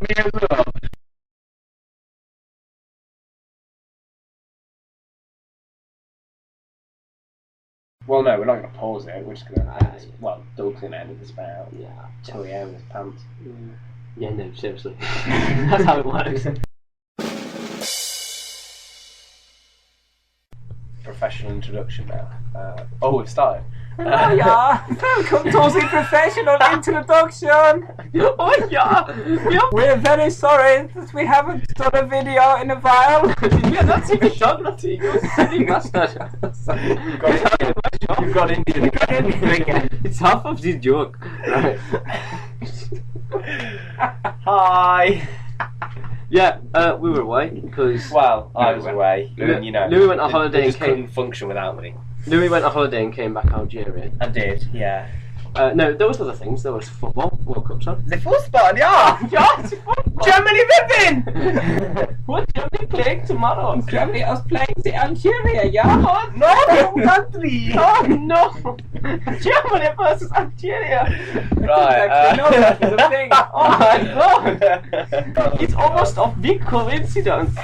me as well. Well, no, we're not going to pause it. We're just going to end this. Well, Doug's going to edit this bit out. Yeah. Till he in his pants. Yeah, no, seriously. That's how it works. Professional introduction now. We've started. Oh yeah, welcome to the professional introduction. Oh yeah. We're very sorry that we haven't done a video in a while. Yeah, that's even chocolate. You're silly bastard. You've got Indian again. It's half of the joke. Right. Hi. Yeah, we were away because... Well, I was away. You know, Louis went on holiday and just came... couldn't function without me. Louis went on holiday and came back Algerian. I did, yeah. No, there was other things. There was football, World Cup, son. The football, yeah! Yes, football! Germany ripping! What Germany playing tomorrow? Germany is playing the Algeria, yeah? No, country! Oh no! Germany versus Algeria! Right, No, that's the thing. Oh my god! It's almost a big coincidence.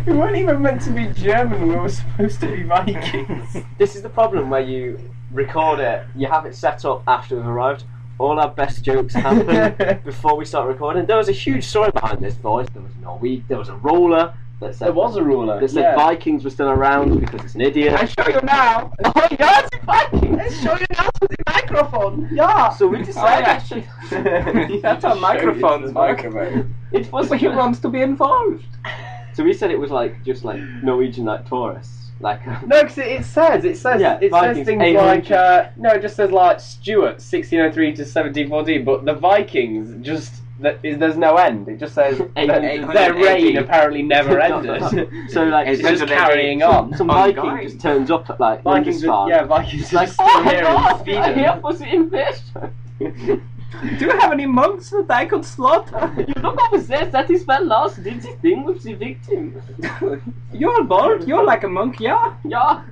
We weren't even meant to be German, we were supposed to be Vikings. This is the problem where you record it, you have it set up after we've arrived. All our best jokes happen before we start recording. There was a huge story behind this, boys. There was Norway, there was a ruler that said... There was a ruler, that said Vikings were still around because it's an idiot. I'll show you now. Oh yeah, it's Vikings! I'll show you now with the microphone. Yeah. So we decided... actually, that's how microphones work. It was... He wants to be involved. So we said it was like, just like Norwegian like tourists. Like, no, because it says yeah, it Vikings, says things 800. like no, it just says like Stuart 1603 to 1714, but the Vikings just there's no end. It just says that their reign apparently never ended. So like it's just carrying on. Some Viking just turns up at like Vikings, Vikings like still here in I'm here for the invasion. Do you have any monks that I could slaughter? You look over there, that is when Lars did the thing with the victim. You're bald, you're like a monk, yeah? Yeah.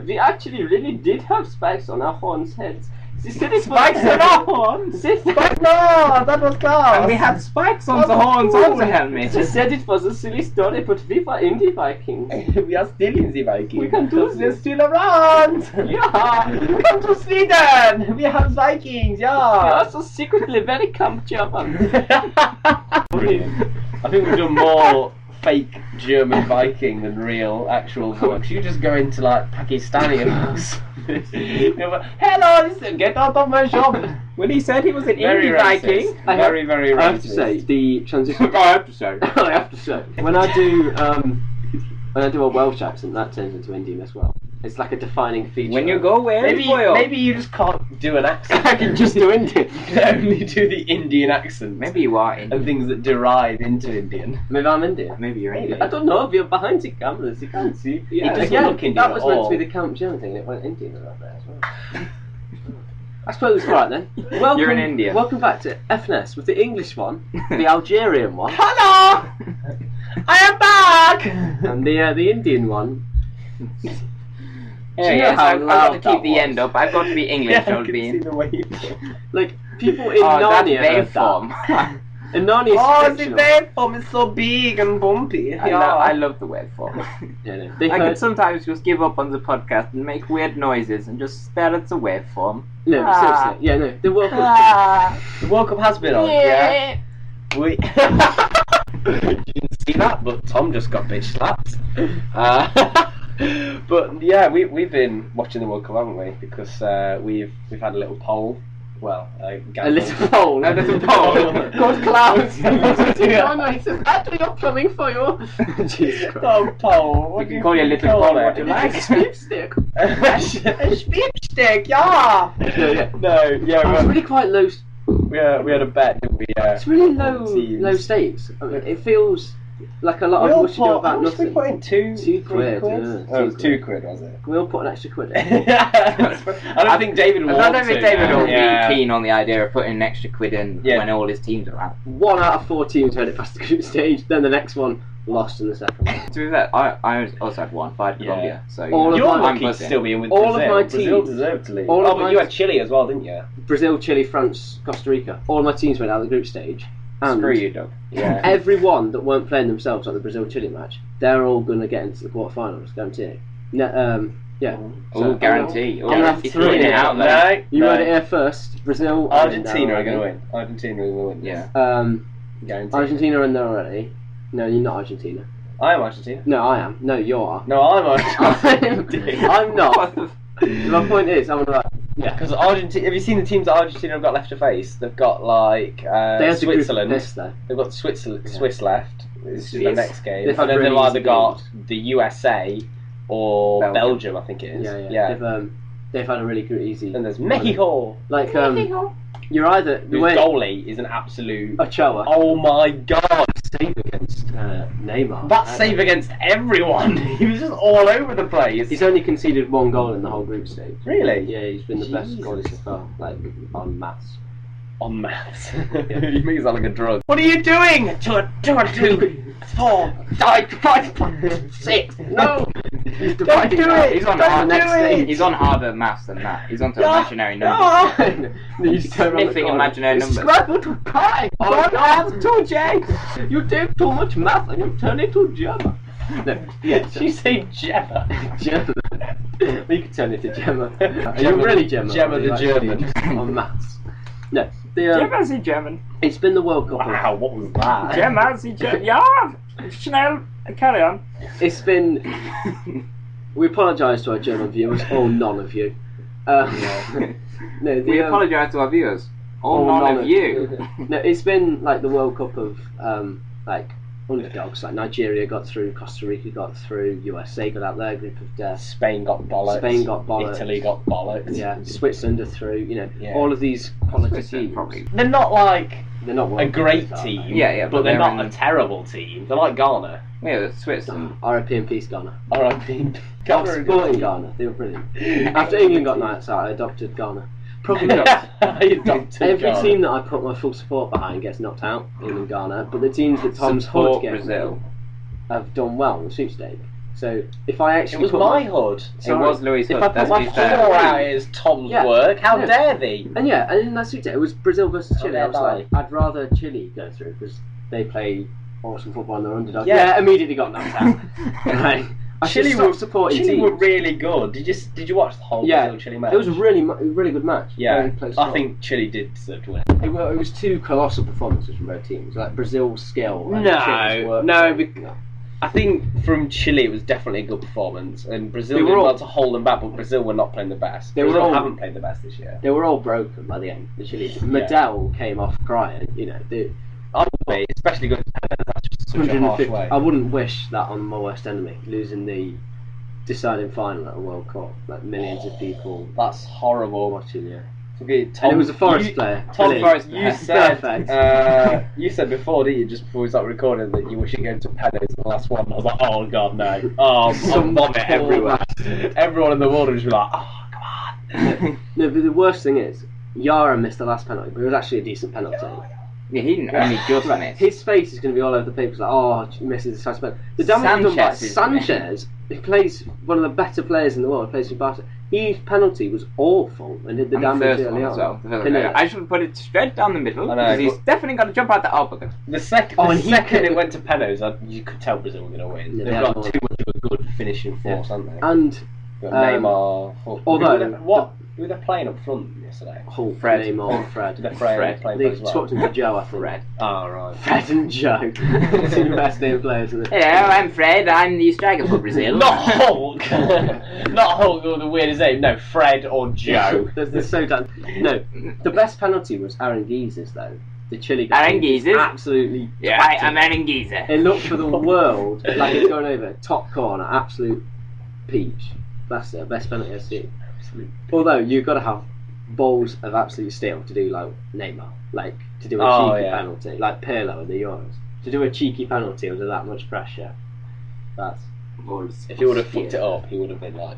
We actually really did have spikes on our horns' heads. They said it Spikes on our horns? No, that was class. And we had spikes on the horns of the helmet. They said it was a silly story, but we were in the Vikings. We are still in the Vikings. We can do We're this. still around. Yeah. Come to Sweden. We have Vikings. We Yeah. are also secretly very camp German. Brilliant. I think we've done more fake German Viking than real actual voice. You just go into like Pakistani and you're like, hello, listen, get out of my shop. When he said he was an Very indie racist. Viking. Very racist. I have to say, the transition... I have to say. I have to say. When I do a Welsh accent, that turns into Indian as well. It's like a defining feature. When you go where? Maybe you just can't do an accent. I can just do Indian. You can only do the Indian accent. Maybe you are Indian. And things that derive into Indian. Maybe I'm Indian. Maybe you're Maybe. Indian. I don't know, we're behind the cameras, you can't see. It doesn't Again, look Indian that was at meant all. to be the Camp German thing, it went Indian around there as well. I suppose, right then. Welcome, You're in India. Welcome back to FNS with the English one, the Algerian one, Hello! I am back! and the Indian one. Yeah, Do you know yes, how I've got loud to keep that the was? end up. I've got to be English, Yeah, I old can see bean. the wave. Like, people in Oh, that Narnia heard waveform. that. In Narnia, Oh, it's the fictional. waveform is so big and bumpy. I love the waveform. Yeah, no, they I heard, can sometimes just give up on the podcast and make weird noises and just stare at the waveform. no, Ah. seriously, yeah, no, the World Cup. The World Cup has been on, yeah? We... You didn't see that, but Tom just got bitch slapped. But yeah, we've been watching the World Cup, haven't we? Because we've had a little poll. Well, A little poll. A little poll. Good clouds. You're coming for you. Jesus Christ. Oh, poll. What You can call your little poll what you like. Sweepstake. A sweepstake, yeah. No, yeah. It's really quite low. We had a bet, didn't we? It's really low teams. stakes. I mean, it feels like a lot We of all what you do put, about how much we nothing. put in? Two quid, quid? yeah, Oh, it was 2 2 quid, was it? We all put an extra quid in. I don't think David would I want don't to. think David will yeah. be keen on the idea of putting an extra quid in Yeah. when all his teams are out. 1 out of 4 teams made it past the group stage. Then the next one, lost in the second one. To be fair, I also had one, fight Colombia. So All of You're my- lucky to still be in with all of Brazil. my Brazil teams- deserved to leave. all of But my- you had Chile as well, didn't you? Brazil, Chile, France, Costa Rica. All my teams went out of the group stage. And Screw you, Doug. Yeah. everyone that weren't playing themselves at the Brazil-Chile match, they're all going to get into the quarterfinals, guarantee. Yeah. Oh, guarantee. I'm gonna have He's three putting it out there. You heard it here first. Brazil. Argentina are going to win. Argentina are going to win. Yeah. Guaranteed. Argentina are in there already. No, you're not Argentina. I am Argentina. No, I am. No, you are. No, I'm Argentina. I'm not. My point is, I'm like, yeah. Because Argentina, have you seen the teams that Argentina have got left to face? They've got like They had Switzerland. The group of this, though. They've got Switzerland, Yeah. Swiss left. This is the Yes. next game, They've and had then they've really either easy got games. the USA or Belgium. Belgium, I think it is. Yeah. They've had a really good, easy. And there's Mexico. Like you're either the Whose way goalie is an absolute. Ochoa. Oh my god! Save against Neymar. That save against everyone. He was just all over the place. He's only conceded one goal in the whole group stage. Really? Yeah, he's been the best Jesus. goalie so far, like on maths. On maths. You make it sound like a drug. What are you doing? 2 4 5 6. No! Don't do it! He's on Don't hard. do it! He's on harder maths than that. He's on to imaginary numbers. He's Sniffing imaginary numbers. Scrabble to pi! Oh, math to J! You take too much math and you turn it to Gemma. No, yeah, Did you say Gemma? Gemma. We could turn it to Gemma. Are you really Gemma? Gemma the German. On maths. No, Gemma's in German. it's been the World Cup. Wow, what was that? Gemma's in German. Ja! Schnell, carry on. It's been. We apologise to our German viewers, or none of you. No, We apologise to our viewers. All none of you. No, it's been like the World Cup of like underdogs. Like Nigeria got through, Costa Rica got through, USA got out their group of death. Spain got bollocks. Italy got bollocks. Yeah, Switzerland are through. You know, Yeah. all of these quality Switzerland teams. probably. They're not like They're not a World great Cup team. Yeah, but they're not a terrible team. They're like Ghana. Yeah, Switzerland. RIP Peace Ghana. R.I.P. I was supporting Ghana. They were brilliant. After England got knocked out, I adopted Ghana. Probably not. Every team that I put my full support behind gets knocked out, England, Ghana. But the teams that Tom's Support Hood gets Brazil. have done well in the sweepstake. So if I It actually was put my hood. It was Louis If Hood. I put Let's my be foot fair. Four out is Tom's Yeah. work. How Yeah. dare they? and in that sweepstake it was Brazil versus Chile. yeah, I was like, I'd rather Chile go through because they play awesome football and they're underdogs. Yeah. Yeah, immediately got knocked out. Right. I should Chile stop were supporting Chile teams. were really good. Did you watch the whole Yeah, Brazil-Chile match? it was a really good match. Yeah, Very close I score. think Chile did deserve to win. It was two colossal performances from both teams. Like Brazil's skill. And Chile's work. I think from Chile it was definitely a good performance, and Brazil They did were all- well to hold them back, but Brazil were not playing the best. They were Brazil all- haven't played the best this year. They were all broken by the end. The Chile. Medell came off crying. You know, I would be, especially good. That's just such a harsh 150. way. I wouldn't wish that on my worst enemy, losing the deciding final at a World Cup. Like millions of people That's horrible. watching. Yeah, Okay, and Tom, it was a Forest player. Tom Brilliant. Forrest, you said Perfect. you said before, didn't you, just before we started recording, that you wish you'd go to penalties in the last one. I was like, oh god, no. Oh, Some I'll vomit poor everywhere. Everyone in the world would just be like, oh, come on. No, but the worst thing is, Yara missed the last penalty, but it was actually a decent penalty. Yeah, he didn't only just Right, miss. his face is going to be all over the papers like, oh, he misses the chance. The damage done by Sanchez is- Sanchez, who plays one of the better players in the world, plays for Barca. His penalty was awful and did the And the damage first one early as on. well. The first Didn't one. it? I should put it straight down the middle I know, because he's but- definitely got to jump out the alpaca. The second, Oh, the and he second could- it went to penalties, you could tell Brazil were going to win. Yeah, They've they got have too much of a good finishing force, haven't they? And Got um, Neymar. although- Who were they playing up front yesterday? Hulk, Fred. Neymar, Fred. The Fred playing They as well. swapped him for Joe, I think. Fred. Oh, right. Fred and Joe. Two of the best name players in the Hello, I'm Fred. I'm the striker for Brazil. Not Hulk! Not Hulk or the weirdest name. No, Fred or Joe. They're so done. No, the best penalty was Aranguiz's though. The Chile guy. Aranguiz's? Absolutely. Yeah, twatted I'm it. Aranguiza. It looked for the world like it's going over. Top corner, absolute peach. That's the best penalty I've seen. Although you've got to have balls of absolute steel to do like Neymar, like to do a cheeky penalty, like Pirlo in the Euros. To do a cheeky penalty under that much pressure, that's. If he would have fucked it up, he would have been like.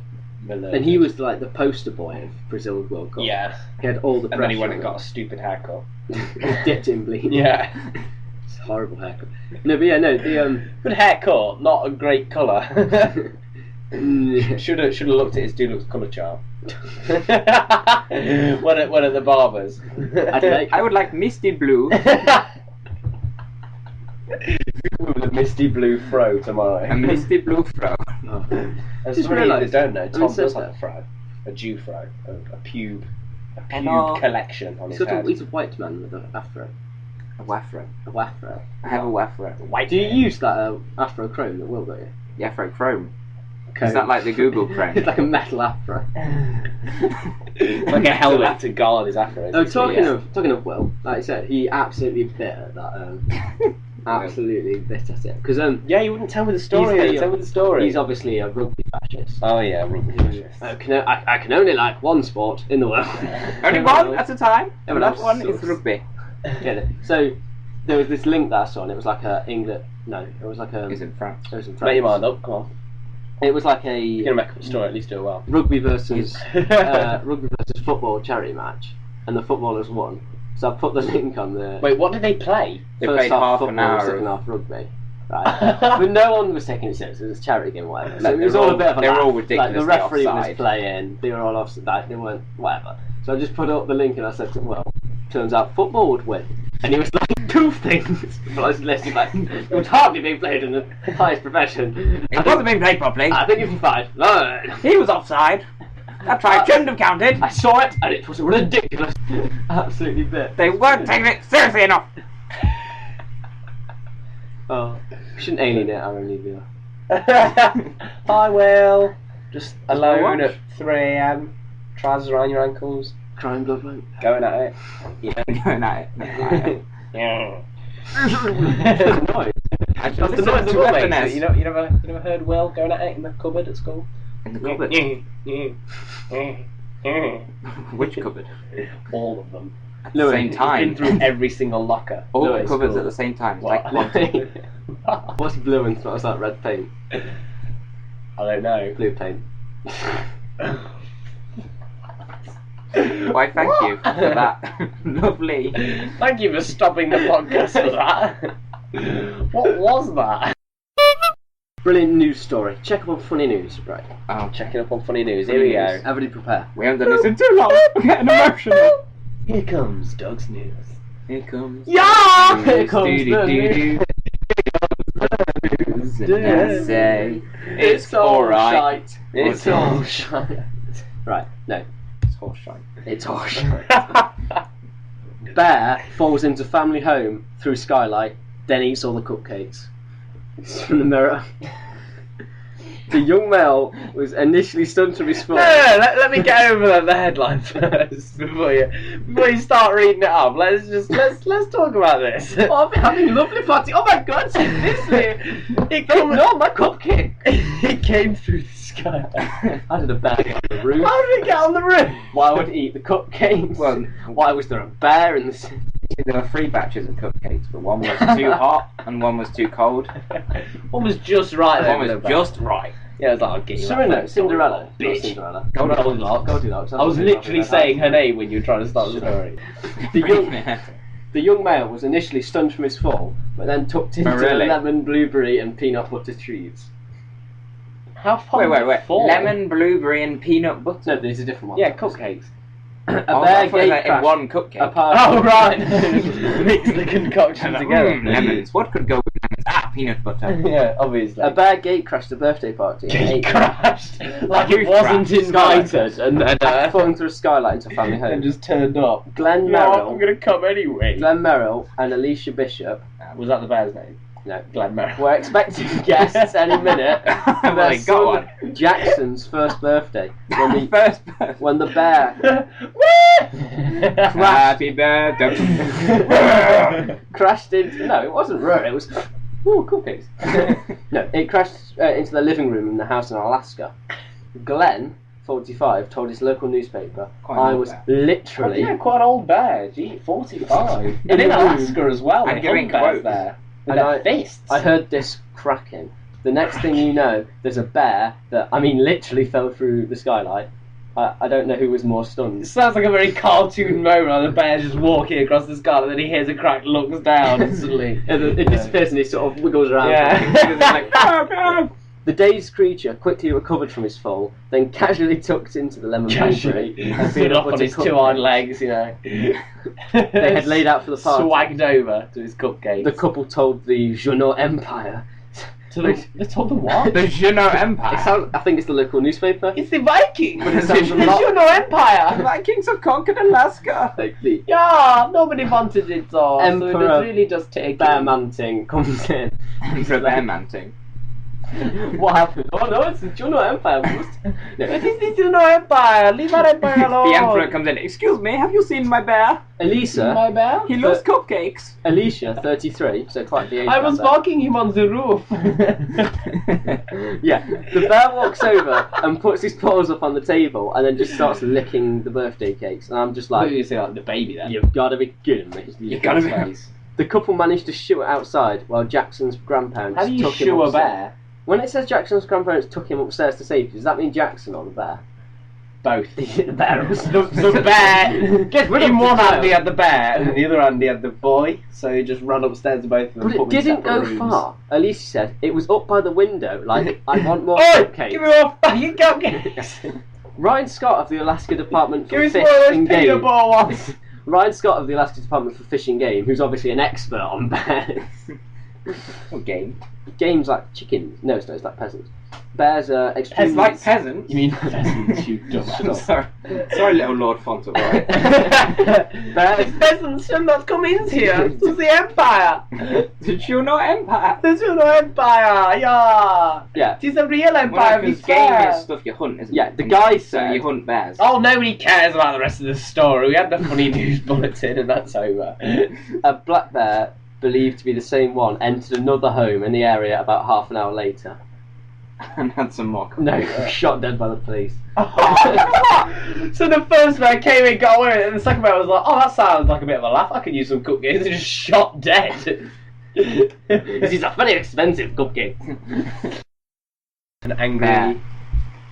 And he was like the poster boy of Brazil's World Cup. Yeah. He had all the pressure. And then he went and got a stupid haircut. He dipped in bleeding. Yeah. It's horrible haircut. No, but yeah, no, the Good haircut, not a great colour. Should have looked at his Dulux colour chart. when at the barbers. I would like misty blue. With a misty blue fro tomorrow. A misty blue fro. Oh. And Just for any that don't know, Tom says does that. have a fro. A Jew fro. A pube Hello. collection on his He's head. a white man with an afro. A waffro. A wafro. I have a waffro. Do you use that afro chrome that Will got you? The afro chrome. Okay. Is that like the Google Chrome? It's like a metal afro. It's like a helmet to guard his afro. Oh, talking of Will, like I said, he absolutely bit at that. Absolutely bit at it. Because yeah, you wouldn't tell me the story. Tell me the story. He's obviously a rugby fascist. Oh yeah, rugby fascist. I can only like one sport in the world. Only one at a time. Everyone That else one is sucks. rugby. Yeah, so there was this link that I saw, and it was like a England. No, it was like a. Is in France. It was in France. Make your mind up. Come on. It was like You're a gonna make up a story. At least do it well. rugby versus football charity match, and the footballers won. So I put the link on the Wait, what did they play? They first played half half football, an hour. second half rugby. Right. But no one was taking it seriously. It was a charity game, whatever. So No, it was they were all a all- bit of a they were laugh. all Like ridiculously the referee offside. was playing. They were all offside. They weren't whatever. So I just put up the link and I said, well, turns out football would win. And he was like, two things. But I was listening like, it would hardly be played in the highest profession. It wasn't being played properly. I think it's fine. No. He was offside. That try shouldn't have counted. I saw it and it was ridiculous. Absolutely bit. They weren't taking it seriously enough. Oh, we shouldn't alienate our only viewer. Hi, Will. Just alone watch. at 3 a.m. Trousers around your ankles. Crying blood mate. Going at it. Yeah, going at it. Yeah. That's annoying. I just That's the listened noise to the Will makes. FNS. You never heard Will going at it in the cupboard at school? In the cupboard. Which cupboard? All of them. At No, the same Been time. through every single locker. All No, the it's cupboards cool. at the same time. It's What? like quantum. What's blue and smells like red paint? I don't know. Blue paint. Why, thank you for that. Lovely. Thank you for stopping the podcast for that. What was that? Brilliant news story. Check up on funny news, right? Oh, Checking up on funny news. Funny Here we news. go. Everybody prepare. we haven't done this in too long. I'm getting emotional. Here comes Doug's news. Here comes. Yeah! Here comes Do-do-do-do. news. And say It's all alright. shite. It's all shite. Right, no. It's horse shite. It's all shite. Bear falls into family home through skylight, then eats all the cupcakes. It's from the Mirror. The young male was initially stunned from his fall. No, let me get over the headline first before you start reading it up. Let's talk about this. Oh, I've been having a lovely party. Oh my god, It came, no, my cupcake. it came through the sky. I did a bear get on the roof. How did it get on the roof? Why would it eat the cupcakes? Well, why was there a bear in the city? there were 3 batches of cupcakes, but one was too hot and one was too cold. One was just right. One was just right. Yeah, I was like, I'll get you. Cinderella. Bitch. Cinderella. Goldilocks. Goldilocks. I was literally saying her name when you were trying to start the story. The young male was initially stunned from his fall, but then tucked into really? lemon, blueberry, and peanut butter trees. How far? Wait. Lemon, blueberry, and peanut butter. No, these are different ones. Yeah, cupcakes. A Oh, bear I thought it was gate like in crashed. one cupcake. Apart Oh right, mix the concoction together. Lemons. What could go with lemons? Ah, peanut butter. Yeah, obviously. A bear gate crashed a birthday party. It crashed like Huge it wasn't crash. invited, and falling through a skylight into a family home. and just turned up. Glenn No, Merrill, I'm gonna come anyway. Glenn Merrill, and Alicia Bishop Was that the bear's name? No. Glenn Merrill. were expecting guests any minute for Well, their they got son Jackson's first birthday when First when the bear Happy birthday. crashed into. No, it wasn't rude. It was. Ooh, cupcakes. No, it crashed into the living room in the house in Alaska. Glenn, 45, told his local newspaper, Quite "I old was bear. literally Yeah, quite an old bear. Gee, 45. In And in the room. Alaska as well. And they giving hunt bears quotes. there. With And their fists. I heard this cracking. The next thing you know, there's a bear that, I mean, literally fell through the skylight, I don't know who was more It stunned. sounds like a very cartoon moment where the bear's just walking across the sky and then he hears a crack, looks down and suddenly... It disappears and he sort of wiggles around. Yeah. Like, no, no. The dazed creature quickly recovered from his fall, then casually tucked into the lemon pantry and stood up on his two hind legs, you know. They had laid out for the party. Swagged over to his cupcakes. The couple told the Junot Empire. They told them what? The Junot Empire. I think it's the local newspaper. It's the Vikings! But it It's sounds the a lot- Junot Empire! The Vikings have conquered Alaska. Like the Yeah, nobody wanted it all, so Emperor it really just take bear manting comes in. For bear manting. What happened? Oh no, it's the Junot Empire. It is the Junot Empire! Leave our empire alone! The emperor comes in. Excuse me, have you seen my bear? Elisa, My bear? He loves cupcakes. Alicia, 33, so quite the age. I was gap there. walking him on the roof. Yeah, the bear walks over and puts his paws up on the table and then just starts licking the birthday cakes. And I'm just Like, like, you say like the baby then. you've got to be kidding me. You've gotta be- Face. The couple managed to shoo it outside while Jackson's grandparents How do you took him shoo a upstairs. bear? When it says Jackson's grandparents took him upstairs to safety, does that mean Jackson or the bear? Both. the bear. The bear. Get rid of In the one child. hand he had the bear, and in the other hand he had the boy. So he just ran upstairs to both of them. But it put them in didn't separate go rooms. far. Alicia said it was up by the window, like, I want more Oi! cupcakes. Give me more fucking cupcakes! Ryan Scott of the Alaska Department for Give me some Fish more of those and peanut Game. butter ones! Ryan Scott of the Alaska Department for Fish and Game, who's obviously an expert on bears. Okay. Games like chickens. No, it's not. It's like peasants. Bears are extremely. It's like peasants. You mean pheasants, you dumbass. Sorry, little Lord Fauntleroy. Bears. Peasants should not come in here to the Empire! The Junot Empire. The Junot Empire, yeah! Yeah. It is a real empire, Well, we because game swear. is stuff you hunt, isn't it? Yeah, the guy So said. you hunt bears. Oh, nobody cares about the rest of the story. We had the funny news bulletin and that's over. A black bear, believed to be the same one, entered another home in the area about half an hour later. And had some more. No, shot dead by the police. So the first man came in, got away with it, and the second man was like, oh, that sounds like a bit of a laugh. I could use some cupcakes. And just shot dead. This is a very expensive cupcake. An angry... Bear.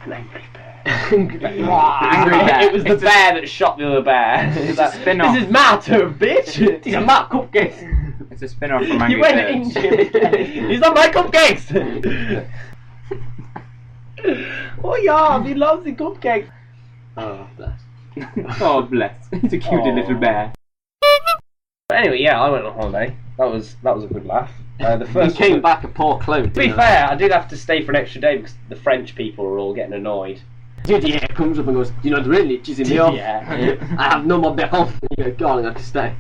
An angry bear. Angry bear. Angry bear. It was the bear that shot the other bear. It's a spin-off. This is my turn, bitch. These are my cupcakes. It's a spin-off from Angry You went Birds. into These are my cupcakes. Oh yeah, he loves the cupcakes. Oh, bless. Oh, bless. It's a cute little bear. But anyway, yeah, I went on holiday. That was a good laugh. The He first came back a poor clone. To be fair, I did have to stay for an extra day because the French people were all getting annoyed. Didier comes up and goes, "Do you know the really cheesing me off? Yeah. I have no more bacon." You go, darling, I can stay.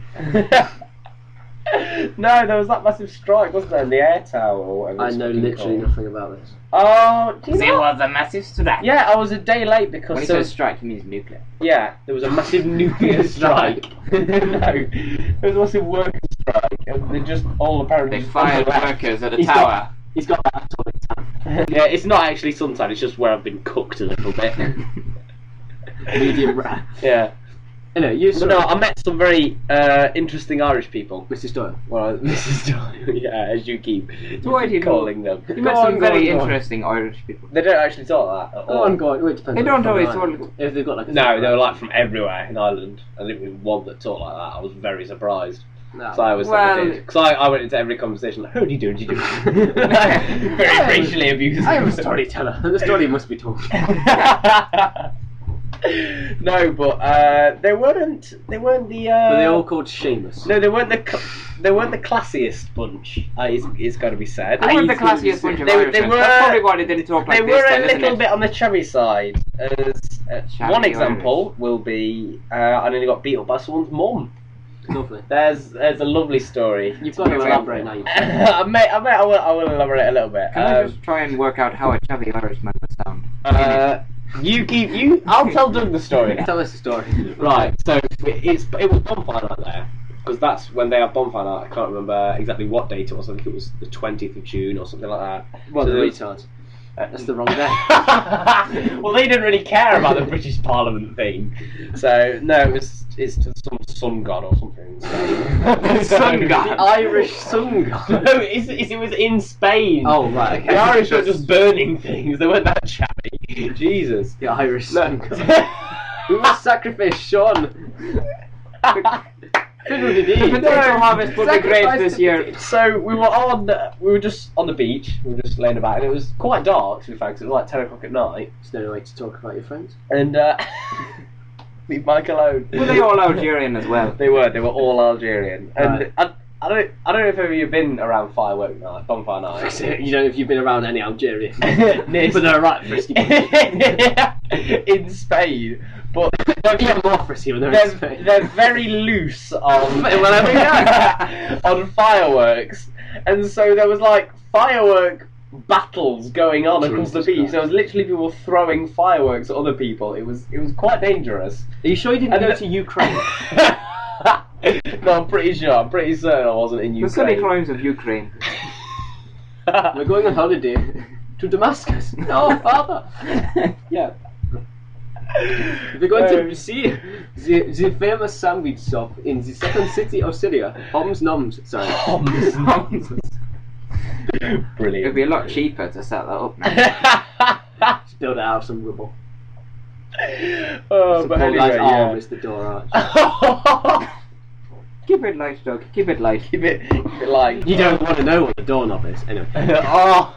No, there was that massive strike, wasn't there, in the air tower or whatever. I it's know fucking literally called. nothing about this. Oh, do you know? was a massive strike. Yeah, I was a day late because When he there says was, strike, he means nuclear. yeah, there was a massive nuclear strike. No, there was a massive worker strike, and they just all apparently They just fired left. workers at a He's tower. He's got that atomic tan. Yeah, it's not actually suntan, it's just where I've been cooked a little bit. Medium rare. Yeah. Anyway, you But saw no, I met some very interesting Irish people. Mrs. Doyle. Well, Mrs. Doyle, yeah, as you keep So why did you calling them. You met some very interesting Irish people. They don't actually talk that at all. Oh, I'm going. Wait, depends. They on don't the always island. talk- If they've got like a No, they were like from everywhere in Ireland. I didn't even one that talked like that. I was very surprised. No. So I was because I went into every conversation like, how do you do? Very racially abused. I am a storyteller, and the story must be told. No, but they weren't the. Were they all called Seamus? No, they weren't the classiest bunch. It's got to be said. They weren't the classiest bunch of They Irishmen. were- That's probably why they didn't talk like They this. were then, a isn't little it? bit on the chubby side. As Chubby one example Irish. will be, I nearly got beat up by someone's mum. Lovely. There's a lovely story. You've got to Wait, elaborate now. I will elaborate a little bit. Can I just try and work out how a chubby Irishman would sound? I'll tell Doug the story. Tell us the story. Right, so it was bonfire night there, because that's when they have bonfire night. I can't remember exactly what date it was. I think it was the 20th of June or something like that. Well, So the there was- retards. That's the wrong day. Well, they didn't really care about the British Parliament thing, so no, it's to some sun god or something. Sun god? The Irish sun god? No, it was in Spain. Oh, right, okay. The Irish were just burning things, they weren't that chatty. Jesus. The Irish sun god. We must sacrifice Sean. The potato harvest will be great this year. So we were just on the beach, we were just laying about, and it was quite dark, to be fair, because it was like 10 o'clock at night. There's no way to talk about your friends. And, leave Mike alone. Were they all Algerian as well? They were all Algerian. And Right. I don't know if ever you've been around firework night, bonfire night. You don't know if you've been around any Algerian. But But they're right frisky. in Spain. But They're even more frisky when they're in Spain. they're very loose on Whenever you on fireworks, and so there was like firework battles going on across the Jesus beach. Christ. There was literally people throwing fireworks at other people. It was quite dangerous. Are you sure you didn't And go the- to Ukraine? No, I'm pretty sure. I'm pretty certain I wasn't in The silly Ukraine. crimes of Ukraine. We're going on holiday to Damascus. No, father. Yeah. We're going to see the famous sandwich shop in the second city of Syria. Homs Noms. Sorry. It'd Brilliant. be a lot cheaper to set that up now. Just build it out of some rubble. Oh, The but poor anyway, guy's arm yeah. is the door arch. Keep it light, Doug. Keep it light. keep it like. You don't want to know what the doorknob is, anyway. Oh,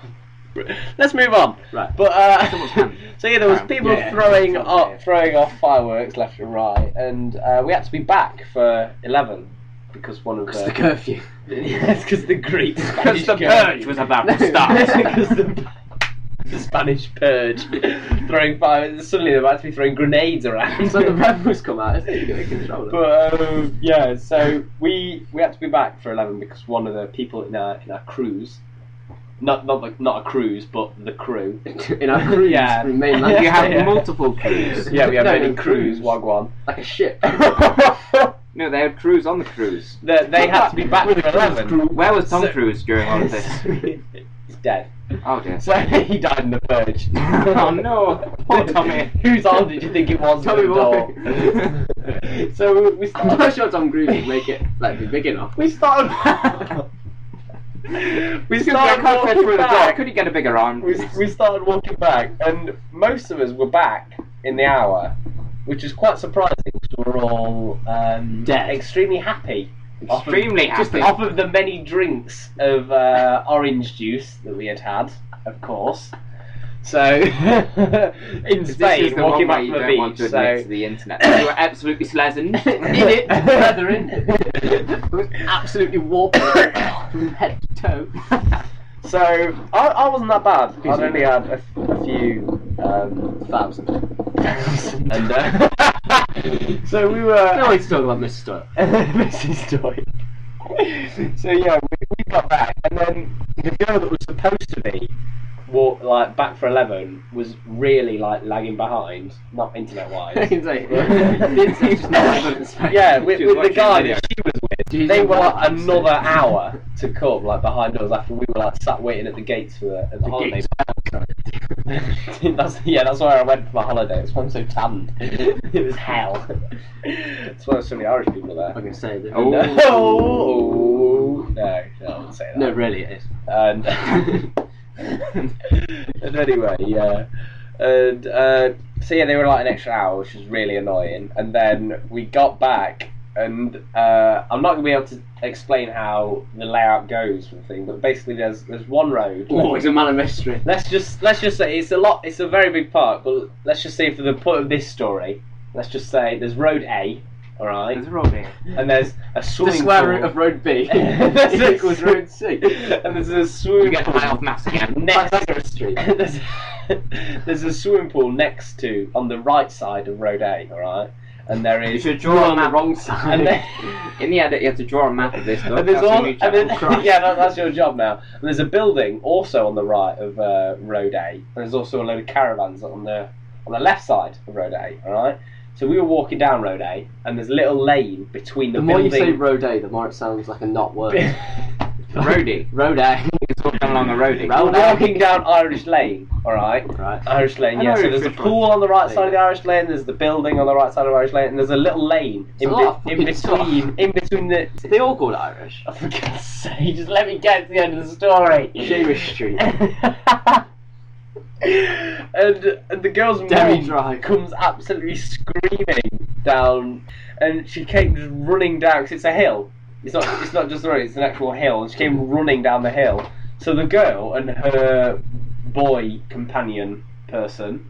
let's move on. Right. But so yeah, there was people Yeah, throwing yeah. off fireworks left and right, and we had to be back for 11 because one of Because the curfew. Yes, because the Greek Spanish Because the purge was about to start. Because the Spanish purge, throwing fire. Suddenly they're about to be throwing grenades around. So the revenues come out, isn't it? You get control of it. But yeah, so we had to be back for 11 because one of the people in our cruise, not a cruise, but the crew. In our cruise Yeah. from mainland. You have Yeah. multiple crews. Yeah, we have No, many no, crews. cruise. Wagwan. Like a ship. No, they had crews on the cruise. They had to be back for 11. Where was Tom So- Cruise during all of this? He's dead. Oh dear. So he died in the purge. Oh no, poor Tommy. Whose arm did you think it was? Tommy Door? So we I'm not started. sure Tom Cruise would make it like be big enough. We started. we I started can't fit walking through the door. back. Could you get a bigger arm? We started walking back, and most of us were back in the hour, which is quite surprising because we were all Dead. extremely happy. Extremely Just happy. off of the many drinks of orange juice that we had, of course. So in This Spain, is the walking one back where you from the don't want beach. to admit So to the internet. You were absolutely sleasant. In it, brethren. It was absolutely warping from head to toe. So I wasn't that bad. I'd only had a few Thousand. and so we were. No need to talk about Mr. Stoyle. Mrs. Stoy. So yeah, we got back, and then the girl that was supposed to be back for 11 was really like lagging behind, not internet wise. I can say, the internet's just not good at Spain. Yeah, with She was the watching guy video. that she was with, Did you they know were what? like another hour to come, like behind us after we were like sat waiting at the gates for the holiday. gates. That's where I went for my holiday. That's why I'm so tanned. It was hell. That's why there's so many Irish people there. I'm going to say that. Oh. No, I wouldn't say that. No, really, it is. And, and anyway, yeah. And so yeah, they were like an extra hour, which was really annoying. And then we got back, and I'm not gonna be able to explain how the layout goes for the thing, but basically there's one road. Oh, it's a man of mystery. Let's just say it's a very big park, but let's just say for the point of this story, let's just say there's road A, alright? There's a road here. And there's a The swimming square pool. root of road B That's is equals road C. And there's a swimming You get pool high off maths again. next Street. there's a swimming pool next to on the right side of road A, alright? And there You is should You're draw a on the map. wrong side. and then, In the edit, you have to draw a map of this. Though. and there's That's all, when you and then, check. Oh, yeah, that's your job now. And there's a building also on the right of road A. And there's also a load of caravans on the left side of road A, alright? So we were walking down road A, and there's a little lane between the The more you building. say road A, the more it sounds like a not word. Roadie. Roadie. He's walking along a roadie. We're walking down Irish Lane, alright? Right. Irish Lane, I yeah. know So there's a which pool one. on the right There side you of the Irish Lane, there's the building on the right side of the Irish Lane, and there's a little lane in between the... They all called Irish. Oh, for God's sake, just let me get to the end of the story. Seamus Street. and the girl's Demi mum Drive. comes absolutely screaming down, and she came just running down, because it's a hill. It's not just a road, it's an actual hill, and she came running down the hill. So the girl and her boy companion person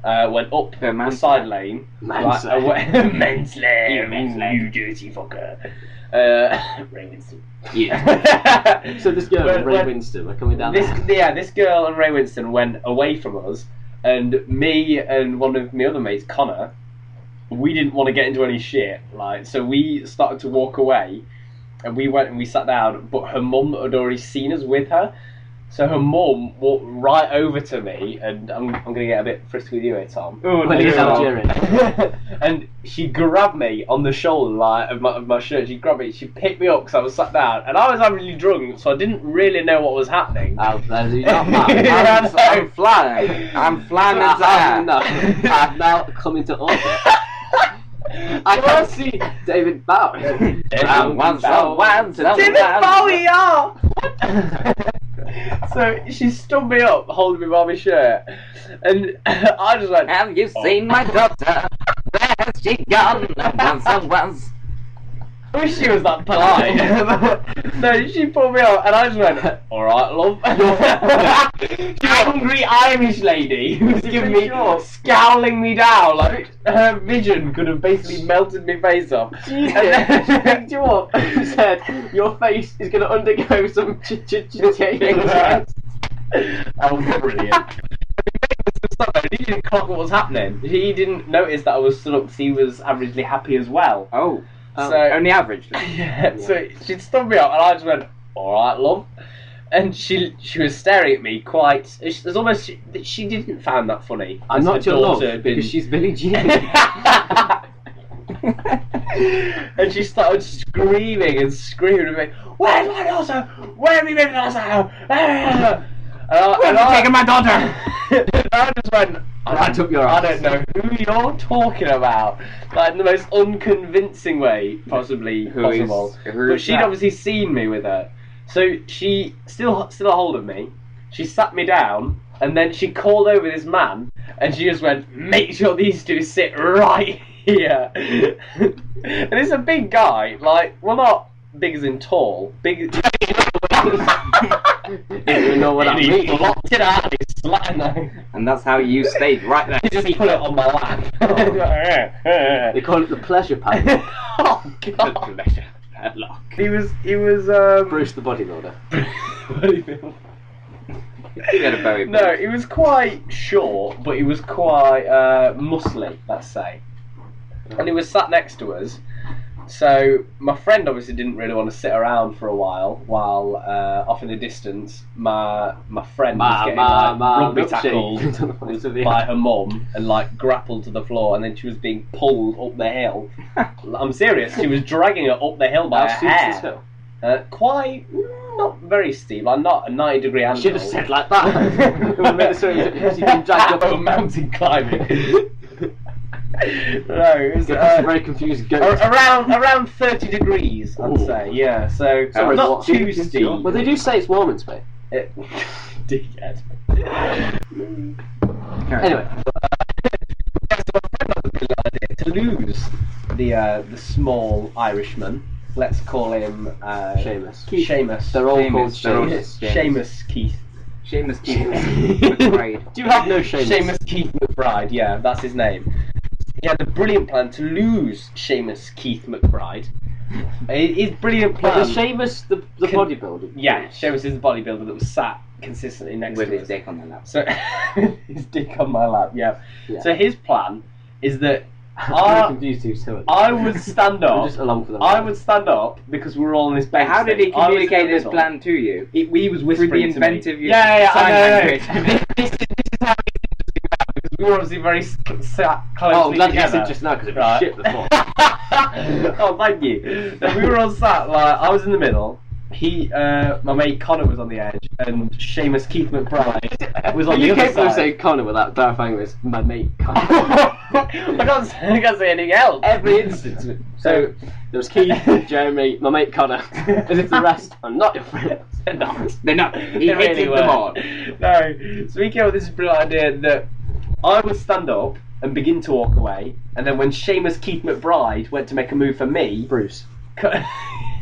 went up Her the side lane. Mansley. Mansley, you dirty fucker. Ray Winston. Yeah. So this girl and Ray When- Winston are coming down This there. this girl and Ray Winston went away from us, and me and one of my other mates, Connor, we didn't want to get into any shit, like, so we started to walk away, and we went and we sat down, but her mum had already seen us with her, so her mum walked right over to me, and I'm gonna get a bit frisky with you here, Tom. When he's Algerian. And she grabbed me on the shoulder, like, of my shirt. She grabbed me, she picked me up because I was sat down, and I was actually drunk, so I didn't really know what was happening. Oh, you're not mad. Yeah, I'm flying. I'm flying as I've now come into orbit. I can see David Bowie. David Bowie, yeah! So she stood me up, holding me by my shirt, and I just went, Have you seen my daughter? Where's she gone? Once. I wish she was that polite. So she pulled me up, and I just went, alright, love. Angry Irish lady who was giving me, scowling me down, like, her vision could have basically melted my face off. She picked you up and said, your face is going to undergo some change. That was brilliant. He didn't clock what was happening. He didn't notice that I was stood up because he was averagely happy as well. Oh. So Only average. yeah, so she stood me up, and I just went, "Alright, love." And she was staring at me quite. There's almost she didn't find that funny. I'm as not her your love daughter had been- because she's Billie Jean. And she started screaming and screaming at me. Where's my daughter? Where have you been, daughter? And I taking my daughter? and I just went. Right up your I ass. don't know who you're talking about. Like, in the most unconvincing way possibly possible. who But is she'd that? obviously seen me with her. So she still a hold of me. She sat me down, and then she called over this man, and she just went, "Make sure these two sit right here." And it's a big guy, like, well, not big as in tall, big. Didn't even know what that He means. blocked it out. He slammed And that's how you stayed right there. He just put it on my lap. They call it the pleasure pad. Oh God! Padlock. He was Bruce the bodybuilder. You got a very No, he was quite short, but he was quite muscly, let's say. And he was sat next to us. So my friend obviously didn't really want to sit around for a while off in the distance my friend was getting rugby tackled by her mum and like grappled to the floor, and then she was being pulled up the hill. I'm serious, she was dragging her up the hill by her hair. Quite not very steep, like not a 90-degree angle. Should have said like that. She's been dragged up a mountain climbing. No, it was a very confused goat. around 30 degrees, I'd say. Yeah, so Sorry, not what? too steep. Well, they do say it's warm in Spain. Dickhead. Anyway, So my friend had the brilliant idea to lose the small Irishman. Let's call him Seamus. Seamus. They're all Seamus, called they're all Seamus. Seamus Keith. Seamus Keith McBride. Do you have no Seamus? Seamus Keith McBride, yeah, that's his name. He had a brilliant plan to lose Seamus Keith McBride. His brilliant plan. But was Seamus the bodybuilder? Yeah, Seamus is the bodybuilder that was sat consistently next With to his us. dick on the lap. So his dick on my lap, yeah. Yeah. So his plan is that I'm confused who to it. I would stand I'm up. just along for the I ride. would stand up because we were all in this But bench. how did he thing. I was in the communicate his middle. plan to you? He was whispering Through the to me. inventive use Yeah, of sign I know. language. This is how he interesting now, because we were obviously very sat closely Oh, I'm glad you together. said just now because it was Right. shit before. Oh, thank you. We were all sat, like, I was in the middle, my mate Connor was on the edge, and Seamus Keith McBride was on the other capable of side. saying Connor without clarifying this. My mate Connor. I can't say anything else. Every instance. So there was Keith, Jeremy, my mate Connor. As if the rest are not your friends. They're not. They're not. He They really hated them all. weren't. No. So we came up with this brilliant idea that I would stand up and begin to walk away, and then when Seamus Keith McBride went to make a move for me, Bruce.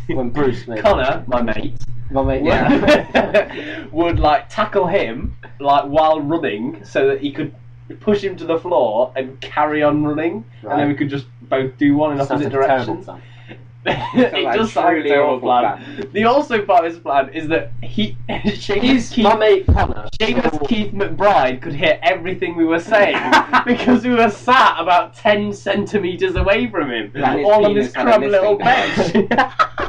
When Bruce made Connor, my mate, my mate, yeah. would like tackle him like while running, so that he could push him to the floor and carry on running, and then we could just both do one in opposite directions. It does sound like a terrible plan. The also part of this plan is that My mate Connor. Seamus Keith McBride could hear everything we were saying because we were sat about 10 centimetres away from him, And his all on this penis had a crumb little missing bench.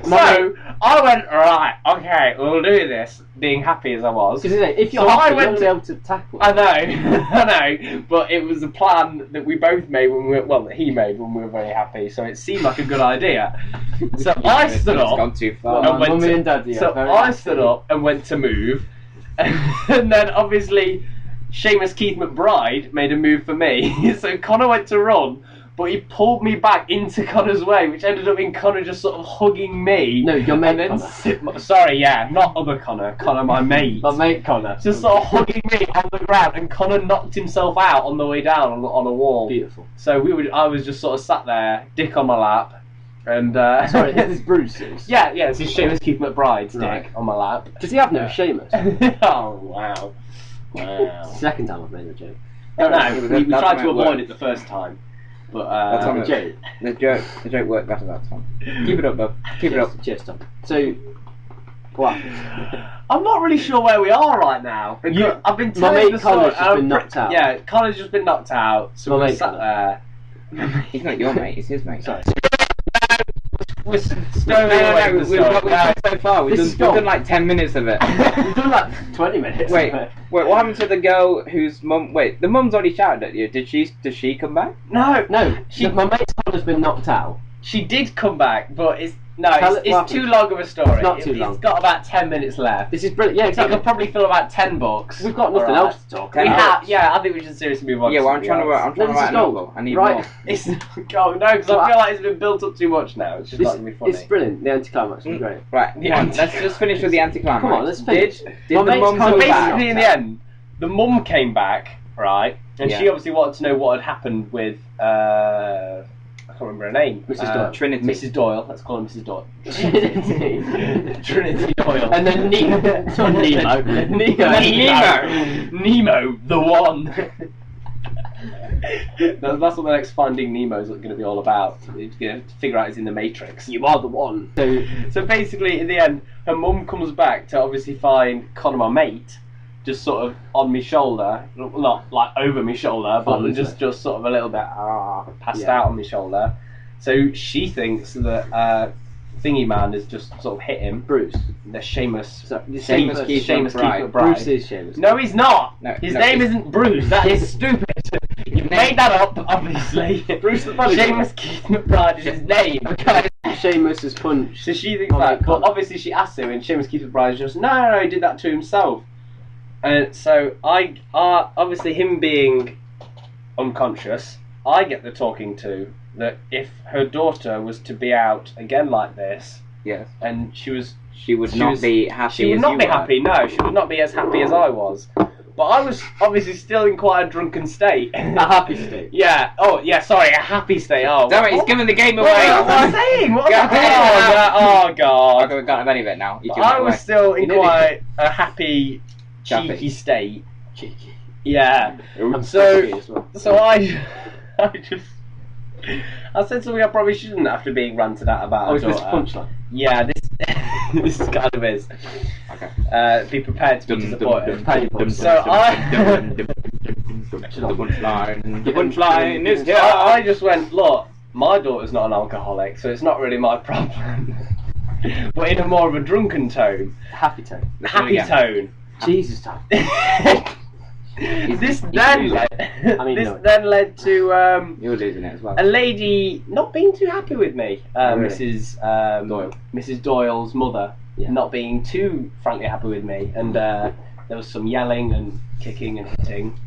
So I went, right, okay, we'll do this, being happy as I was. Because if you're So happy, I you're went going to to- be able to tackle. I know, but it was a plan that we both made that he made when we were very happy, so it seemed like a good idea. So I stood It's up. gone too far. Well, and went Mummy to- and Daddy are so very I happy. stood up and went to move, and then obviously Seamus Keith McBride made a move for me. So Connor went to run, but he pulled me back into Connor's way, which ended up in Connor just sort of hugging me. No, your mate and then Connor. sorry, yeah, not other Connor, my mate. My mate Connor. Just sort of hugging me on the ground, and Connor knocked himself out on the way down on a wall. Beautiful. So I was just sort of sat there, dick on my lap, and Sorry, this is Bruce's. yeah, this is Seamus Keith McBride's Right. dick on my lap. Does he have no Seamus? Oh wow. Second time I've made a joke. No, That's we how tried to it avoid works. it the first time, but That's how a it joke. The joke worked better that time. Keep it up, though. Keep it up. Cheers, Tom. So, what? I'm not really sure where we are right now. I've been My telling mate the story. Connor's just been knocked out. Yeah, Connor's just been knocked out, so My we mate sat Connor. there. He's not your mate, it's his mate. Sorry. We're No, we've got so far. We've This is done gone. like 10 minutes of it. We've done like 20 minutes. Wait, what happened to the girl whose mum? Wait, the mum's already shouted at you. Does she come back? No, No, She- my mate Connor's been knocked out. she did come back, but it's Tell it what too long of a story. It's not too long. It's got about 10 minutes left. This is brilliant. Yeah, I exactly. could probably fill about 10 books. We've got nothing Alright. else to talk We about. have, yeah. I think we should seriously move on. Yeah, to well, I'm something trying to else. write a This is gold. novel. I need Right. more. It's no, because I feel like it's been built up too much now. It's just not gonna be funny. It's brilliant. The anticlimax is great. Right, The come on, let's just finish with the anticlimax. Come on, let's finish. Did My the mate's mum kind So of come back? basically, in the end, the mum came back, right, and Yeah. she obviously wanted to know what had happened with I can't remember her name. Mrs. Doyle. Trinity. Mrs. Doyle. Let's call her Mrs. Doyle. Trinity. Trinity Doyle. And then Nemo. Nemo, the one. That's what the next Finding Nemo is going to be all about. It's going to figure out it's in the Matrix. You are the one. So basically, in the end, her mum comes back to obviously find Connor, my mate, just sort of on my shoulder, not like over my shoulder, but Fondly. just sort of a little bit passed Yeah. out on my shoulder. So she thinks that Thingy Man has just sort of hit him. Bruce. The Seamus. Seamus Keith McBride. Bruce is Seamus. No, he's not. No, His no, name it's- isn't Bruce. That is stupid. You made that up, obviously. Bruce the Bunny. Seamus Keith McBride is his name. Seamus has punched. So she thinks Oh, that, but Connor. obviously she asked him, and Seamus Keith McBride is just no, he did that to himself. And so obviously him being unconscious, I get the talking to that if her daughter was to be out again like this, Yes. and she Would not be happy. she would as not you be were. happy. No, she would not be as happy as I was. But I was obviously still in quite a drunken state. A happy state. Yeah. Oh, yeah. Sorry, a happy state. Oh, Damn it, he's what- giving the game away. What was I saying? What was Go I ahead. Oh God. Okay, we can't have any of it now. You I was still in You nearly- quite a happy, Chappy. cheeky state. Cheeky. Yeah. I'm So- cheeky as well. So I said something I probably shouldn't after being ranted at about Oh, a is this daughter. punchline? Yeah, this this kind of is. Okay. Be prepared to be disappointed. So Should I- the punchline. The Give him- punchline is here. I just went, look, my daughter's not an alcoholic, so it's not really my problem. But in a more of a drunken tone, Happy tone. Let's do it happy again. tone. Jesus, Tom. This then led to You're losing it as well. a lady not being too happy with me. Really? Mrs. Doyle's mother not being too frankly happy with me, and there was some yelling and kicking and hitting.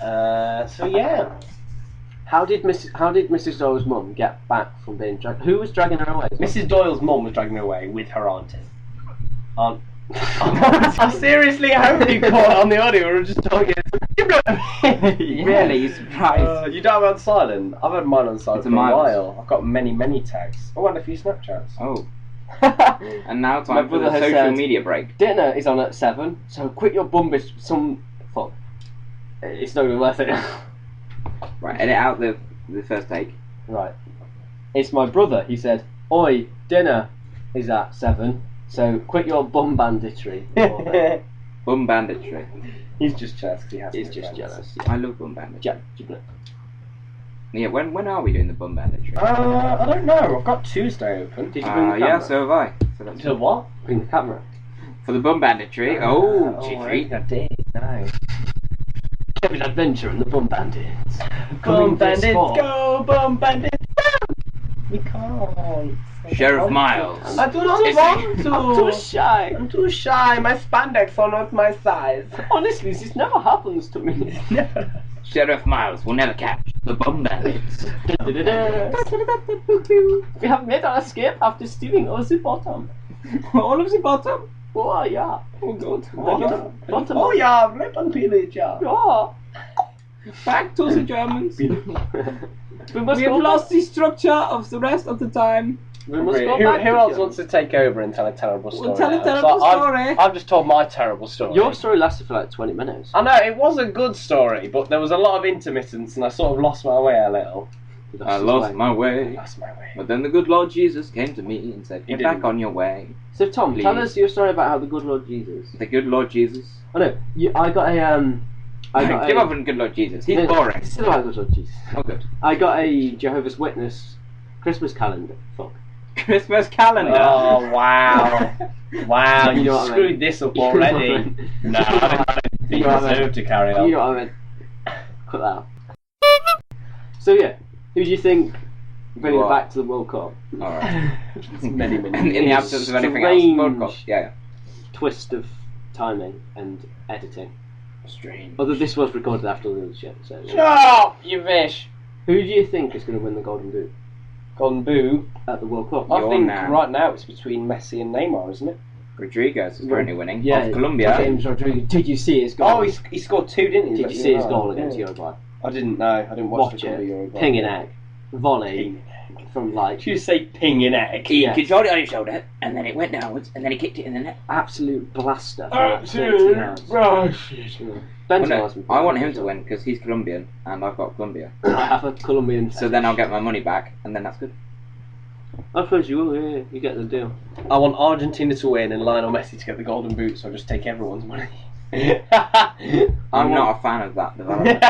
So yeah. How did Mrs. Doyle's mum get back from being dragged? Who was dragging her away? Mrs. Doyle's mum was dragging her away with her auntie. I seriously hope you caught it on the audio. We're just talking. Really? You surprised? You don't have it on silent. I've had mine on silent It's for a a miles. while. I've got many texts. I want a few Snapchats. Oh. And now My time for brother the has social said- media break. Dinner is on at 7, so quit your bumbish. Fuck. It's not even worth it. Right, edit out the first take. Right. It's my brother. He said, "Oi, dinner is at 7, so quit your bum banditry." Bum banditry. He's just jealous. He's just jealous. I love bum banditry. Giblet. Yeah, when are we doing the bum banditry? I don't know. I've got Tuesday open. Did you bring the camera? Yeah, so have I. So that's To what? Bring the camera. for the bum banditry. Oh, cheeky. I did. No. Kevin Adventure and the Bum Bandits. Bum Coming this bandits, fall. go bum bandits. We can't. Sheriff Miles. I do not want to. I'm too shy. I'm too shy. My spandex are not my size. Honestly, this never happens to me. Sheriff Miles will never catch the bum bandits. We have made our escape after stealing all the bottom. All of the bottom. Oh yeah. Oh god. Bottom. Oh yeah, rip and pillage, yeah. Yeah. Back to the Germans. We must We go have lost back. the structure of the rest of the time. We must go Who back to else Germany. wants to take over and tell a terrible story? We'll tell a now? terrible So story. I've just told my terrible story. Your story lasted for like 20 minutes. I know, it was a good story, but there was a lot of intermittence and I sort of lost my way a little. I lost my way. Lost my way. But then the good Lord Jesus came to me and said, He get back didn't. on your way. So Tom, tell Please. us your story about how the good Lord Jesus. The good Lord Jesus. I know. I got a Give up on good Lord Jesus. He's No, boring. It's still about good Lord Jesus. Oh good. I got a Jehovah's Witness Christmas calendar. Fuck. Christmas calendar. Oh, wow. Wow, You you know what I screwed mean. this up You know what I already. mean. No, I don't think You you know what I deserve to carry on. You know what I mean? Cut that out. So yeah, who do you think bringing it What? back to the World Cup? Alright. Many In the absence of anything else. Strange. World Cup. Yeah. Twist of timing and editing. Strange. Although this was recorded after all the other shit, so. Shut up, you fish. Who do you think is going to win the Golden Boot Golden Boo. at the World Cup? I Your think man. right now it's between Messi and Neymar, isn't it? Rodriguez is currently winning. Yeah, Of Colombia. James Rodriguez. Did you see his goal? Oh, he scored two, didn't he? Did you see his goal against Uruguay? I didn't know. I didn't watch Watch the it. Uruguay. Ping and egg. Volley Ping. from like Should you say ping and egg? He Yeah. controlled it on his shoulder, and then it went downwards, and then he kicked it in the net. absolute blaster. from like 30 yards. Well, no, Benzema's been I want him pretty to win because he's Colombian, and I've got Colombia. I have a Colombian. So then I'll get my money back, and then that's good. I suppose you will. Yeah, you get the deal. I want Argentina to win and Lionel Messi to get the Golden Boot, so I just take everyone's money. I'm not a fan of that development.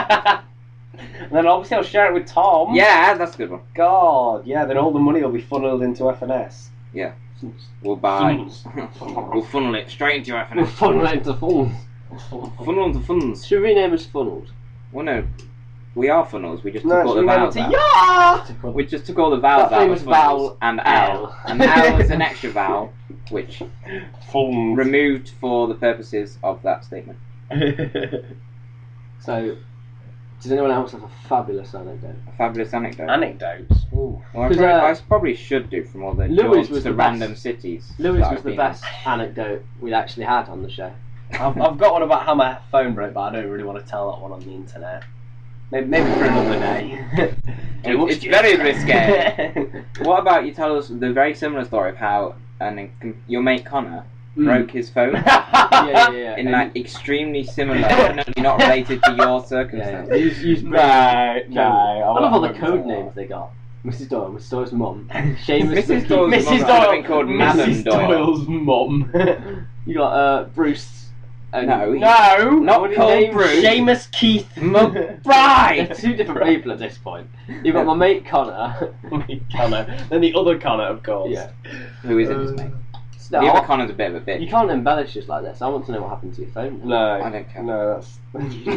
And then obviously I'll share it with Tom. Yeah, that's a good one. God, yeah. Then all the money will be funneled into FNS. Yeah. We'll buy. Funnels. We'll funnel it straight into We'll FNS. funnel it into funnels. Funnel into funds. Should we rename us funnels? Well, no. We are funnels. We just No, took all the it's vowels related out. to We just took all the vowels That out famous of funnels vowel, and L. L. And L is an extra vowel, which Funnels. removed for the purposes of that statement. So, does anyone else have a fabulous anecdote? A fabulous anecdote. Anecdotes. Ooh. Well, 'Cause, I probably should do from all the Lewis jobs was to the random best. cities. Lewis that was I've the been best anecdote we'd actually had on the show. I've got one about how my phone broke, but I don't really want to tell that one on the internet. Maybe for another day. It's very risque. What about you tell us the very similar story of how your mate Connor broke his phone Yeah. in like extremely similar, definitely not related to your circumstances. Use No. I love all the won't code say names that. they got. Mrs. Doyle, Mrs. Doyle's mum. Seamus Mrs. Doyle's Mrs. mum Doyle. have been called Madam Mrs. Doyle. Doyle's mum. You got Bruce. And No, No, Not What do you called name? Bruce. Seamus Keith They're McBride. two different people at this point. You've got my mate Connor. Connor. Then the other Connor, of course. Yeah. Who isn't his mate? No, The other Connor's a bit of a bitch. you can't embellish us like this. I want to know what happened to your phone. No, I don't care. No, that's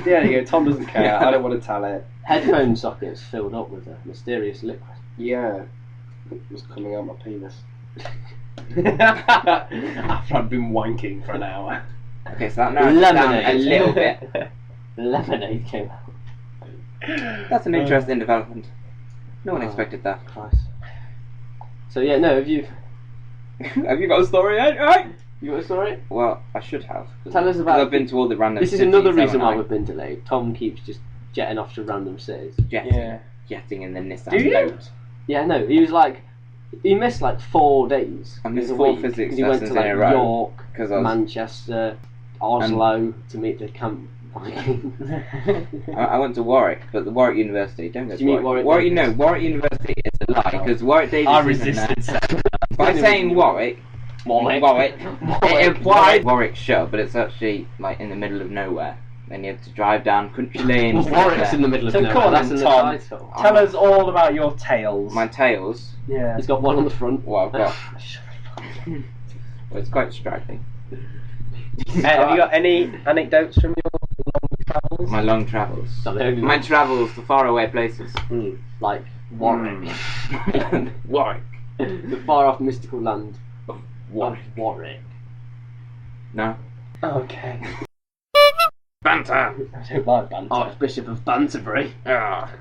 there you go. Tom doesn't care. Yeah. I don't want to tell it. Headphone sockets filled up with a mysterious liquid. Yeah, it was coming out my penis. After I'd been wanking for an hour. Okay, so that narrows it down a Lemonade. little bit. Lemonade came out. That's an interesting development. No one Oh. expected that. Christ. So yeah, no, have you got a story, right? got a story? Well, I should have. Tell us about. I've been to all the random This is cities, another reason haven't why I? we've been delayed. Tom keeps just jetting off to random cities. Jetting in the Nissan Do you? boat. Yeah, no, he was like, he missed like 4 days. I missed in a 4 week, physics 'cause he went to lessons like in a row, York, 'cause I was- Manchester, Oslo to meet the camp Vikings. I went to Warwick, but the Warwick University. Don't go Did to you meet Warwick. Warwick No, Davis? Warwick University is a lie because Warwick Davis I isn't there. resisted saying that. By saying Warwick, Warwick. it implies Warwickshire, but it's actually like in the middle of nowhere. Then you have to drive down country lanes. to get Warwick's there. in the middle of So nowhere. come on That's then, in the Tom. title. Tell us all about your tales. My tales. Yeah. He's got one on the front. Well, I've got. Well, it's quite striking. Have you got any anecdotes from your long travels? My long travels. Not the only My one. travels to faraway places. Like Warwick. Warwick. The far off mystical land of Warwick. Warwick. No. Okay. Banter. I don't like banter. Archbishop of Banterbury. Ah.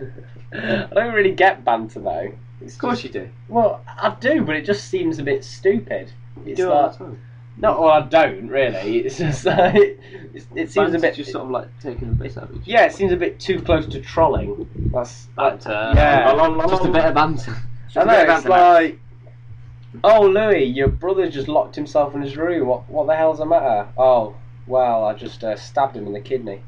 I don't really get banter though. Of course you do. Well, I do, but it just seems a bit stupid. It's do it all like, the time. no, well, I don't really. It's just like it seems a Banter's bit. just sort of like taking a bit of Yeah, it seems a bit too close to trolling. That's banter. yeah. Just a bit of banter. I know, it's like, oh Louis, your brother just locked himself in his room. What the hell's the matter? Oh, well, I just stabbed him in the kidney.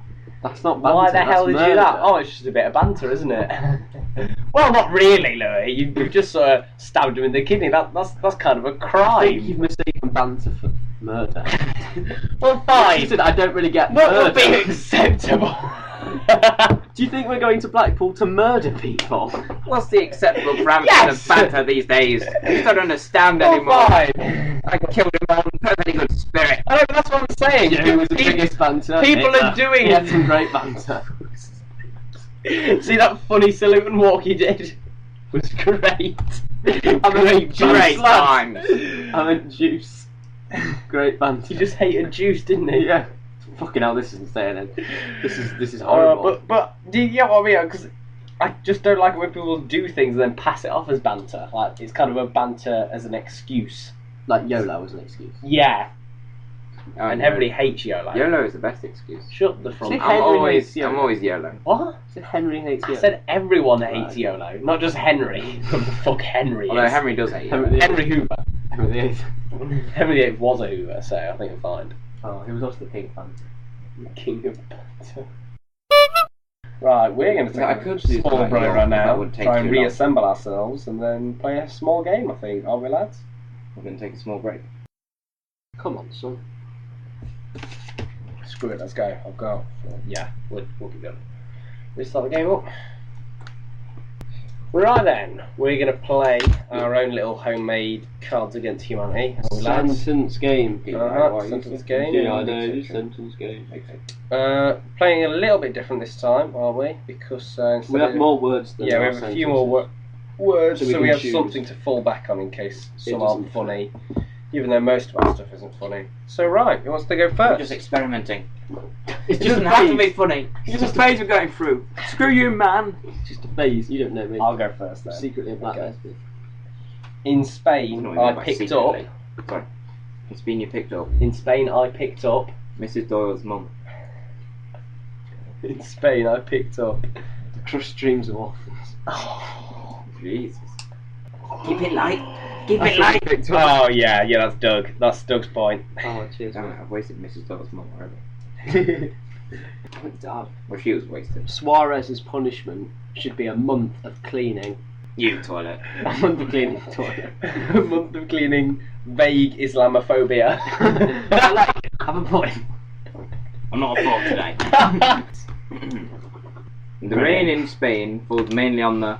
That's not banter. Why the hell did that's you do that? murder. Oh, it's just a bit of banter, isn't it? Well, not really, Louis. You just sort of stabbed him in the kidney. That's kind of a I think crime. you've mistaken banter for murder. Well, You fine. said I don't really get What murder. would be acceptable? Do you think we're going to Blackpool to murder people? What's the acceptable parameter Yes! of banter these days? I just don't understand Well, anymore. fine. I killed him on perfectly good spirit. I know, but that's what I'm saying. You know who was the People- biggest banter? people Hitler. are doing- He had some great banter. See that funny salute and walk he did? Was great. I mean, Great times. I meant juice. Great banter. He just hated juice, didn't he? Yeah. Fucking hell, this isn't saying it. This is horrible. But do you get what I mean? Because I just don't like it when people do things and then pass it off as banter. Like it's kind of a banter as an excuse. Like YOLO was an excuse. Yeah, Oh, and no. everybody hates YOLO. YOLO is the best excuse. Shut the front. See, I'm Henry always hates YOLO. YOLO. What? I said Henry hates I YOLO. said everyone hates Right. YOLO, not just Henry. What the fuck Henry Although is. Henry does hate Henry YOLO. the- Henry Hoover. Henry the Eighth. Henry VIII was a Hoover, so I think I'm fine. Oh, he was also the king of banter. King of banter. Right, we're going to take I a could do small that, break yeah, right now, that would take try and too long. reassemble ourselves, and then play a small game, I think. Aren't we, lads? We're going to take a small break. Come on, son. Screw it, let's go. I've got... Yeah, we'll keep going. Let's start the game up. Right then, we're going to play our own little homemade Cards Against Humanity. Aren't we, lads? Sentence game. Sentence game. Yeah, I know, sentence game. Okay. Playing a little bit different this time, are we? Because instead We have of- more words than Yeah, we our have a few sentences. more words, So so we we can have choose. something to fall back on in case some aren't doesn't funny. Even though most of our stuff isn't funny. So right, who wants to go We're first? just experimenting. It's It just doesn't a have to phase. be funny. It's just a phase we're going through. Screw you, man. It's just a phase. You don't know me. I'll go first then. Secretly a black Okay. lesbian. In I Spain, don't know what you I mean by picked secretly. up. Sorry. It's been you picked up. In Spain, I picked up. Mrs. Doyle's mum. In Spain, I picked up. The crushed dreams of orphans. Oh, Jesus. Keep it light. Keep I it thought you light. picked up. oh yeah, that's Doug. That's Doug's point. Oh, cheers. Damn it, I've wasted Mrs. Doyle's mum already. It's hard. Well, she was wasted. Suarez's punishment should be a month of cleaning. You toilet. A month of cleaning the toilet. A month of cleaning vague Islamophobia. I like it. Have a point. I'm not a fraud today. The rain in Spain falls mainly on the...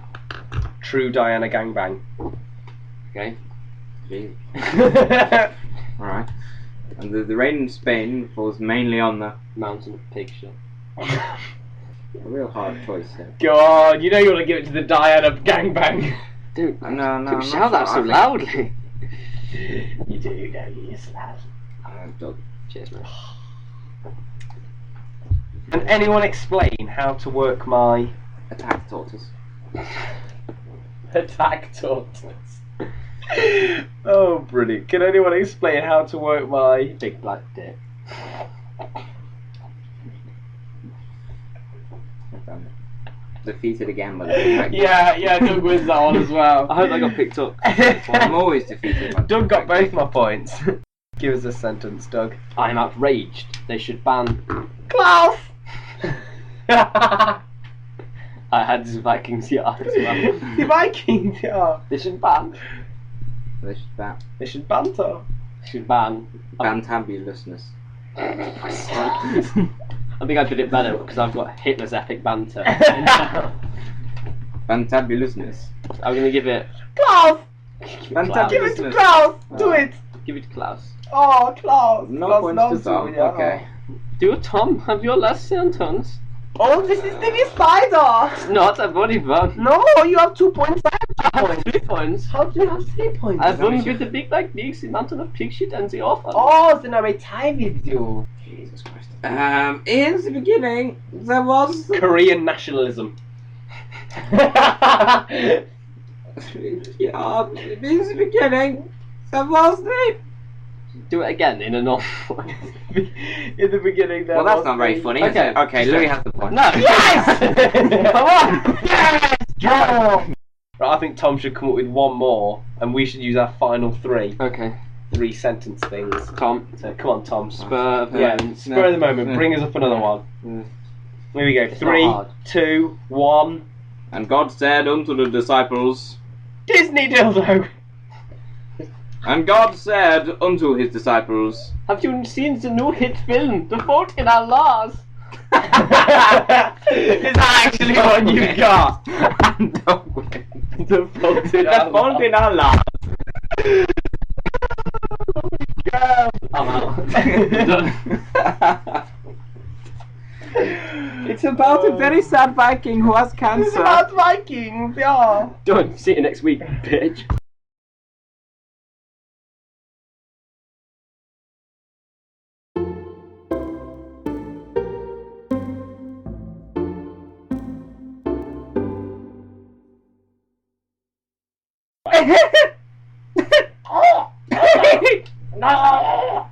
True Diana gangbang. Okay. Jesus. Alright. And the rain in Spain falls mainly on the... Mountain of pig shit. A real hard choice here. God, you know you want to give it to the Diana gangbang. Dude, No, don't shout that so loudly. You do, don't you, you lad? Doug. Cheers, man. Can anyone explain how to work my Attack tortoise. attack tortoise? Oh, brilliant. Can anyone explain how to work my Big black dick. Defeated again by the big black dick. Yeah, Doug wins that one as well. I hope I got picked up. Well, I'm always defeated by the Doug big got black both my points. Give us a sentence, Doug. I am outraged. They should ban. Klaus! I had this Vikings yard as well. The Vikings, yeah. They should ban. dick. They should ban. They should banter. They should ban. Fantabulousness. I think I did it better because I've got Hitler's epic banter. Fantabulousness. I'm gonna give it. Klaus! Fantabulousness. Give it to Klaus! Do it! Give it to Klaus. Oh, Klaus! No Klaus points loves to Tom. you, yeah. Okay. Do it, Tom. Have your last sentence. Oh, this is the decider! It's not. I've already won. No, you have 2 points. I have 3 points. How do you have 3 points? I've won with the big black pigs, the mountain of pig shit, and the offer. Oh, then I may tie with you. Jesus Christ. In the beginning, there was... Korean nationalism. Yeah, in the beginning, there was the... Do it again in a normal way. In the beginning, there Well, that's was not very the- funny, is Okay. it? Okay, Louis has the point. No. Yes! Come on. Yes! Draw! Right, I think Tom should come up with one more, and we should use our final 3 Okay. 3-sentence things. Tom. So come on, Tom. Spur of the Yeah, moment. spur of the moment. Bring us up another one. Mm. Here we go. It's not 3, hard. 2, 1. And God said unto the disciples... Disney dildo. And God said unto his disciples... Have you seen the new hit film, The Fault in Our Laws? Is that actually what you've got? The fault in our fault in our lives. I'm out. Done. It's about a very sad Viking who has It's cancer. about Vikings, yeah. Done. See you next week, bitch. No.